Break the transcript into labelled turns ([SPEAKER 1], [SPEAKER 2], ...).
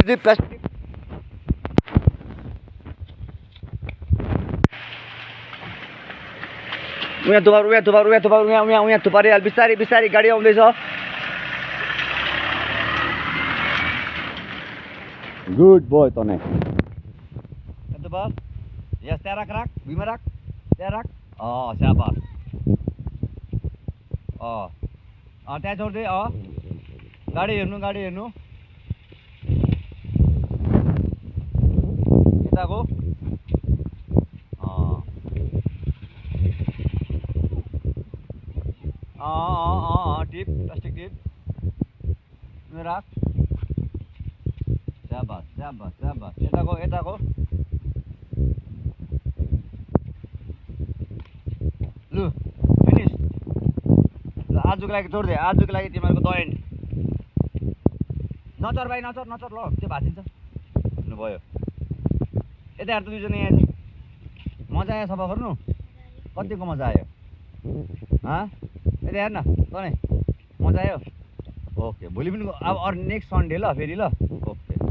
[SPEAKER 1] plastic उहाँ थुपारे हाल बिस्तारै बिस्तारै गाडी आउँदैछ गुड बोय तने थुपार यस त्यहाँ राख भुइँमा राख त्यहाँ राख स्याबास त्यहाँ छोड्दै गाडी हेर्नु यताको टिप प्लास्टिक टिप राख स्याबास यताको लु फिनिस ल आजको लागि छोड्दे आजको लागि तिमीहरूको द एन्ड नचर भाइ नचर ल त्यो भाँचिन्छ लु भयो यता हेर त दुईजना यहाँ मजा आयो सफा गर्नु कतिको मजा आयो यता हेर न तँ नै मजा आयो ओके भोलि पनि अब अरू नेक्स्ट सन्डे ल फेरि ल ओके